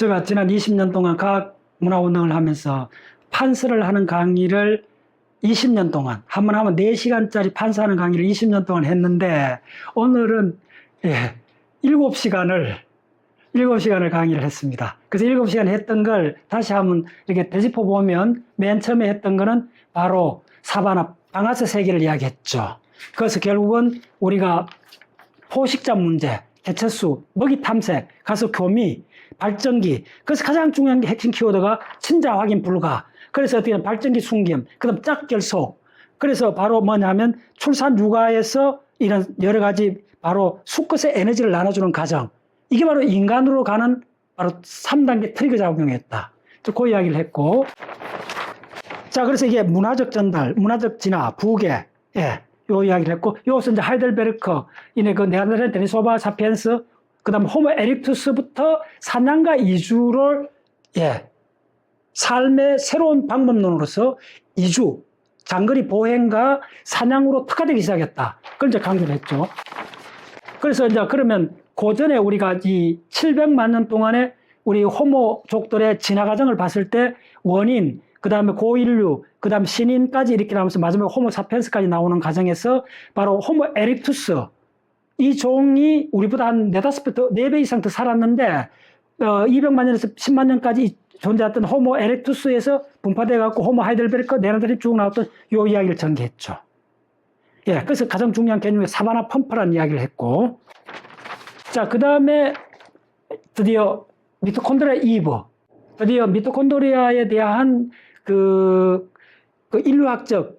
제가 지난 20년 동안 과학문화운동을 하면서 판서를 하는 강의를 20년 동안, 한 번 하면 4시간짜리 판서하는 강의를 20년 동안 했는데, 오늘은, 7시간을 강의를 했습니다. 그래서 7시간 했던 걸 다시 한번 이렇게 되짚어 보면, 맨 처음에 했던 거는 바로 사바나, 방아쇠 세계를 이야기했죠. 그래서 결국은 우리가 포식자 문제, 개체수, 먹이 탐색, 가서 교미, 발전기. 그래서 가장 중요한 게 핵심 키워드가 친자 확인 불가. 그래서 어떻게 보면 발전기 숨김, 그 다음 짝결속. 그래서 바로 뭐냐면 출산 육아에서 이런 여러 가지 바로 수컷의 에너지를 나눠주는 과정. 이게 바로 인간으로 가는 바로 3단계 트리거 작용이었다. 그 이야기를 했고. 자, 그래서 이게 문화적 전달, 문화적 진화, 부계. 요 이야기를 했고, 요것은 이제 하이델베르크, 이네 그 네안데르탈, 데니소바, 사피엔스, 그 다음 호모 에릭투스부터 사냥과 이주를, 삶의 새로운 방법론으로서 이주, 장거리 보행과 사냥으로 특화되기 시작했다. 그걸 이제 강조를 했죠. 그래서 이제 그러면 고전에 우리가 이 700만 년 동안에 우리 호모족들의 진화 과정을 봤을 때 원인, 그 다음에 고인류, 그 다음 신인까지 이렇게 나오면서 마지막에 호모 사피엔스까지 나오는 과정에서 바로 호모 에릭투스, 이 종이 우리보다 한 4-5배 더, 4배 이상 더 살았는데, 200만 년에서 10만 년까지 존재했던 호모 에렉투스에서 분파돼갖고 호모 하이델베르크, 네안데르탈이 쭉 나왔던 요 이야기를 전개했죠. 그래서 가장 중요한 개념이 사바나 펌프라는 이야기를 했고, 자, 그 다음에 드디어 미토콘드리아 이브, 드디어 미토콘드리아에 대한 그 인류학적,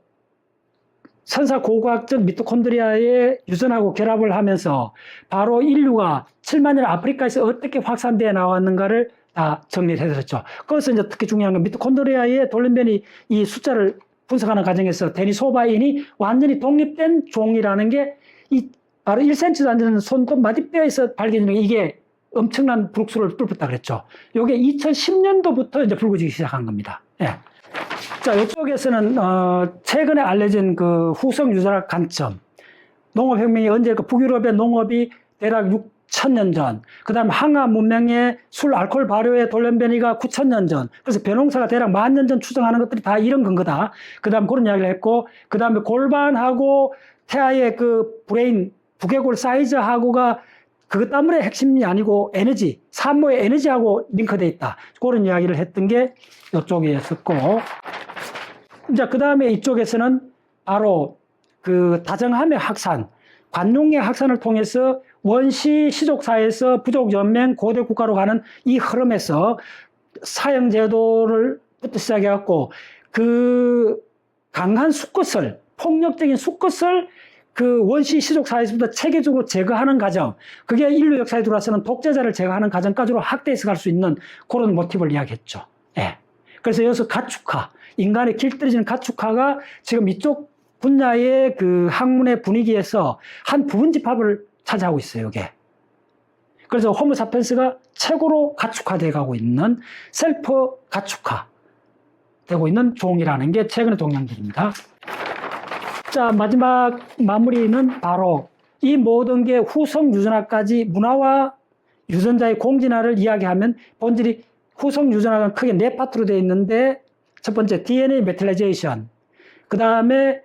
선사고고학적 미토콘드리아의 유전하고 결합을 하면서 바로 인류가 7만 년 아프리카에서 어떻게 확산되어 나왔는가를 다 정리를 해드렸죠. 그것은 이제 특히 중요한 건 미토콘드리아의 돌연변이 이 숫자를 분석하는 과정에서 데니소바인이 완전히 독립된 종이라는 게 이 바로 1cm도 안 되는 손톱 마디뼈에서 발견된 이게 엄청난 불국수를 뚫었다 그랬죠. 이게 2010년도부터 이제 불거지기 시작한 겁니다. 자, 이쪽에서는 최근에 알려진 그 후성 유전학 관점, 농업혁명이 언제 그 북유럽의 농업이 대략 6,000년 전, 그 다음 항아 문명의 술, 알코올 발효의 돌연변이가 9,000년 전, 그래서 벼농사가 대략 10,000년 전 추정하는 것들이 다 이런 근거다. 그 다음 그런 이야기를 했고, 그 다음에 골반하고 태아의 그 브레인, 두개골 사이즈하고가 그것 때문에 핵심이 아니고 에너지, 산모의 에너지하고 링크되어 있다. 그런 이야기를 했던 게 이쪽이었었고, 이제 그 다음에 이쪽에서는 바로 그 다정함의 확산, 관용의 확산을 통해서 원시 시족사에서 부족 연맹 고대 국가로 가는 이 흐름에서 사형제도를 부터 시작해갖고 그 강한 수컷을, 폭력적인 수컷을 그 원시 시족 사회에서부터 체계적으로 제거하는 과정, 그게 인류 역사에 들어와서는 독재자를 제거하는 과정까지로 확대해서 갈 수 있는 그런 모티브를 이야기했죠. 그래서 여기서 가축화, 인간의 길들여지는 가축화가 지금 이쪽 분야의 그 학문의 분위기에서 한 부분 집합을 차지하고 있어요, 이게. 그래서 호모 사피엔스가 최고로 가축화되어 가고 있는 셀프 가축화 되고 있는 종이라는 게 최근의 동향들입니다. 자, 마지막 마무리는 바로 이 모든 게 후성 유전학까지 문화와 유전자의 공진화를 이야기하면 본질이 후성 유전학은 크게 4파트로 되어 있는데 첫 번째 DNA 메틸라이제이션, 그 다음에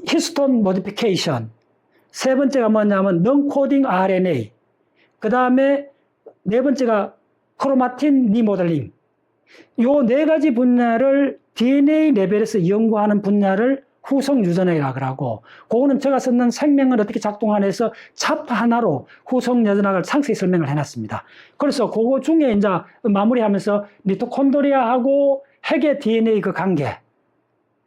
히스톤 모디피케이션, 세 번째가 뭐냐면 non-coding RNA, 그 다음에 네 번째가 크로마틴 리모델링. 요 4가지 분야를 DNA 레벨에서 연구하는 분야를 후성 유전학이라고 하고, 그거는 제가 썼는 생명을 어떻게 작동하는에서 챕터 하나로 후성 유전학을 상세히 설명을 해놨습니다. 그래서 그거 중에 이제 마무리하면서 미토콘드리아하고 핵의 DNA 그 관계,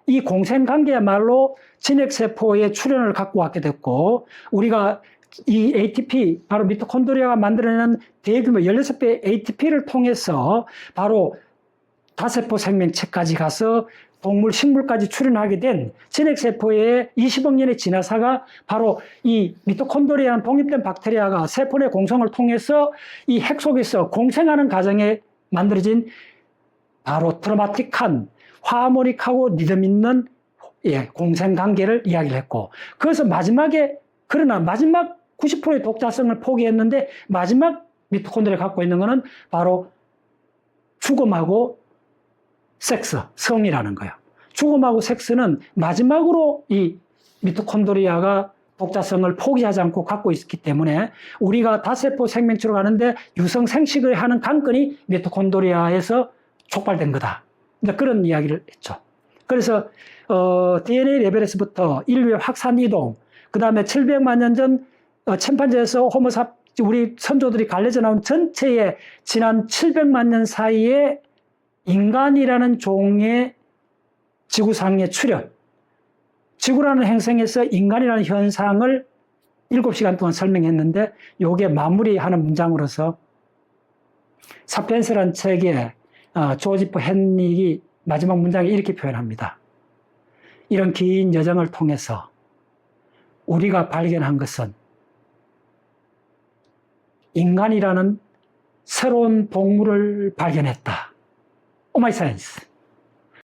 이 공생 관계야말로 진핵세포의 출현을 갖고 왔게 됐고, 우리가 이 ATP, 바로 미토콘드리아가 만들어내는 대규모 16배의 ATP를 통해서 바로 다세포 생명체까지 가서 동물, 식물까지 출현하게 된 진핵세포의 20억 년의 진화사가 바로 이 미토콘드리아는 독립된 박테리아가 세포 내 공성을 통해서 이 핵 속에서 공생하는 과정에 만들어진 바로 트라우마틱한 화모닉하고 리듬 있는 공생 관계를 이야기를 했고, 그래서 마지막에, 그러나 마지막 90%의 독자성을 포기했는데 마지막 미토콘드리아가 갖고 있는 것은 바로 죽음하고 섹스, 성이라는 거예요. 죽음하고 섹스는 마지막으로 이 미토콘드리아가 독자성을 포기하지 않고 갖고 있기 때문에 우리가 다세포 생명체로 가는데 유성 생식을 하는 관건이 미토콘드리아에서 촉발된 거다. 그런 이야기를 했죠. 그래서 DNA 레벨에서부터 인류의 확산 이동, 그 다음에 700만 년 전 침판지에서 우리 선조들이 갈려져 나온 전체의 지난 700만 년 사이에 인간이라는 종의 지구상의 출현, 지구라는 행성에서 인간이라는 현상을 7시간 동안 설명했는데 요게 마무리하는 문장으로서 사피엔스라는 책에 조지프 헨릭이 마지막 문장에 이렇게 표현합니다. 이런 긴 여정을 통해서 우리가 발견한 것은 인간이라는 새로운 동물을 발견했다. 오마이 사이언스.